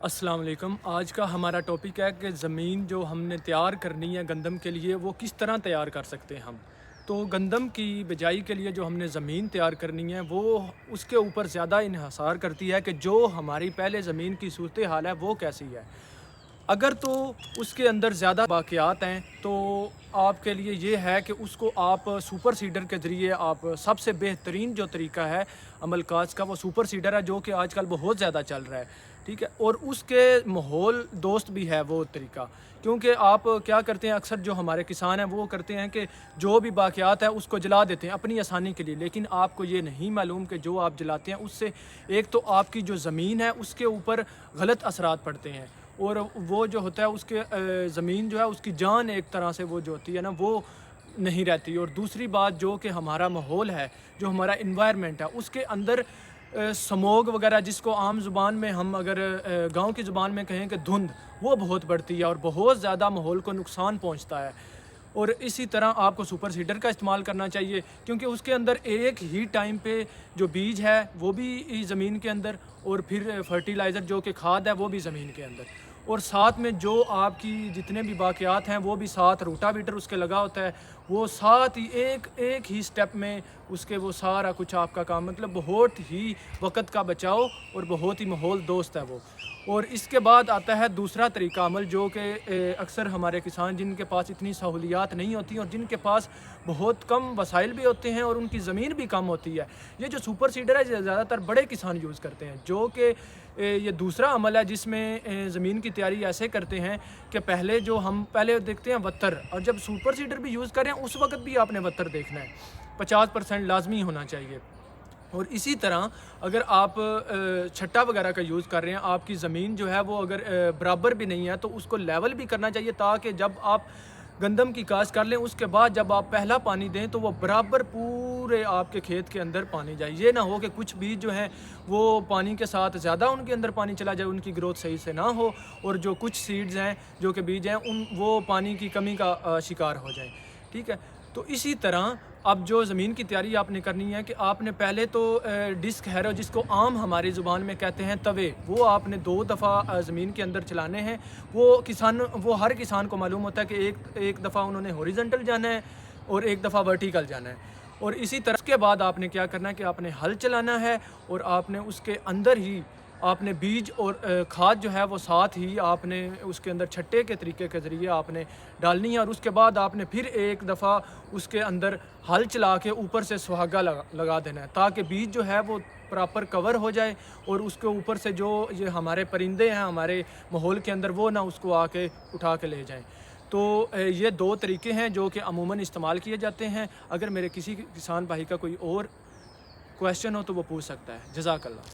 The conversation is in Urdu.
السلام علیکم۔ آج کا ہمارا ٹاپک ہے کہ زمین جو ہم نے تیار کرنی ہے گندم کے لیے وہ کس طرح تیار کر سکتے ہیں ہم۔ تو گندم کی بجائی کے لیے جو ہم نے زمین تیار کرنی ہے وہ اس کے اوپر زیادہ انحصار کرتی ہے کہ جو ہماری پہلے زمین کی صورتحال ہے وہ کیسی ہے۔ اگر تو اس کے اندر زیادہ باقیات ہیں تو آپ کے لیے یہ ہے کہ اس کو آپ سپر سیڈر کے ذریعے آپ سب سے بہترین جو طریقہ ہے عمل کاج کا وہ سپر سیڈر ہے، جو کہ آج کل بہت زیادہ چل رہا ہے، ٹھیک ہے، اور اس کے ماحول دوست بھی ہے وہ طریقہ۔ کیونکہ آپ کیا کرتے ہیں، اکثر جو ہمارے کسان ہیں وہ کرتے ہیں کہ جو بھی باقیات ہے اس کو جلا دیتے ہیں اپنی آسانی کے لیے، لیکن آپ کو یہ نہیں معلوم کہ جو آپ جلاتے ہیں اس سے ایک تو آپ کی جو زمین ہے اس کے اوپر غلط اثرات پڑتے ہیں، اور وہ جو ہوتا ہے اس کے زمین جو ہے اس کی جان ایک طرح سے وہ جو ہوتی ہے نا وہ نہیں رہتی، اور دوسری بات جو کہ ہمارا ماحول ہے، جو ہمارا انوائرمنٹ ہے اس کے اندر سموگ وغیرہ، جس کو عام زبان میں ہم اگر گاؤں کی زبان میں کہیں کہ دھند، وہ بہت بڑھتی ہے اور بہت زیادہ ماحول کو نقصان پہنچتا ہے۔ اور اسی طرح آپ کو سپر سیڈر کا استعمال کرنا چاہیے، کیونکہ اس کے اندر ایک ہی ٹائم پہ جو بیج ہے وہ بھی زمین کے اندر، اور پھر فرٹیلائزر جو کہ کھاد ہے وہ بھی زمین کے اندر، اور ساتھ میں جو آپ کی جتنے بھی باقیات ہیں وہ بھی ساتھ، روٹا ویٹر اس کے لگا ہوتا ہے، وہ ساتھ ہی ایک ہی سٹیپ میں اس کے وہ سارا کچھ آپ کا کام، مطلب بہت ہی وقت کا بچاؤ اور بہت ہی ماحول دوست ہے وہ۔ اور اس کے بعد آتا ہے دوسرا طریقہ عمل، جو کہ اکثر ہمارے کسان جن کے پاس اتنی سہولیات نہیں ہوتی اور جن کے پاس بہت کم وسائل بھی ہوتے ہیں اور ان کی زمین بھی کم ہوتی ہے، یہ جو سپر سیڈر ہے یہ زیادہ تر بڑے کسان یوز کرتے ہیں، جو کہ یہ دوسرا عمل ہے جس میں زمین کی تیاری ایسے کرتے ہیں کہ پہلے دیکھتے ہیں وتر، اور جب سپر سیڈر بھی یوز کر رہے ہیں اس وقت بھی آپ نے وتر دیکھنا ہے، 50% لازمی ہونا چاہیے۔ اور اسی طرح اگر آپ چھٹا وغیرہ کا یوز کر رہے ہیں، آپ کی زمین جو ہے وہ اگر برابر بھی نہیں ہے تو اس کو لیول بھی کرنا چاہیے، تاکہ جب آپ گندم کی کاشت کر لیں اس کے بعد جب آپ پہلا پانی دیں تو وہ برابر پورے آپ کے کھیت کے اندر پانی جائے، یہ نہ ہو کہ کچھ بیج جو ہیں وہ پانی کے ساتھ زیادہ ان کے اندر پانی چلا جائے، ان کی گروتھ صحیح سے نہ ہو، اور جو کچھ سیڈز ہیں جو کہ بیج ہیں وہ پانی کی کمی کا شکار ہو جائیں، ٹھیک ہے۔ تو اسی طرح اب جو زمین کی تیاری آپ نے کرنی ہے کہ آپ نے پہلے تو ڈسک ہیرو، جس کو عام ہماری زبان میں کہتے ہیں توے، وہ آپ نے 2 دفعہ زمین کے اندر چلانے ہیں۔ وہ ہر کسان کو معلوم ہوتا ہے کہ ایک دفعہ انہوں نے ہاریزونٹل جانا ہے اور ایک دفعہ ورٹیکل جانا ہے، اور اسی طرح اس کے بعد آپ نے کیا کرنا ہے کہ آپ نے ہل چلانا ہے، اور آپ نے اس کے اندر ہی آپ نے بیج اور کھاد جو ہے وہ ساتھ ہی آپ نے اس کے اندر چھٹے کے طریقے کے ذریعے آپ نے ڈالنی ہے، اور اس کے بعد آپ نے پھر ایک دفعہ اس کے اندر ہل چلا کے اوپر سے سہاگا لگا دینا ہے، تاکہ بیج جو ہے وہ پراپر کور ہو جائے، اور اس کے اوپر سے جو یہ ہمارے پرندے ہیں ہمارے ماحول کے اندر وہ نہ اس کو آ کے اٹھا کے لے جائیں۔ تو یہ 2 طریقے ہیں جو کہ عموماً استعمال کیے جاتے ہیں۔ اگر میرے کسی کسان بھائی کا کوئی اور کویشچن ہو تو وہ پوچھ سکتا ہے۔ جزاک اللہ۔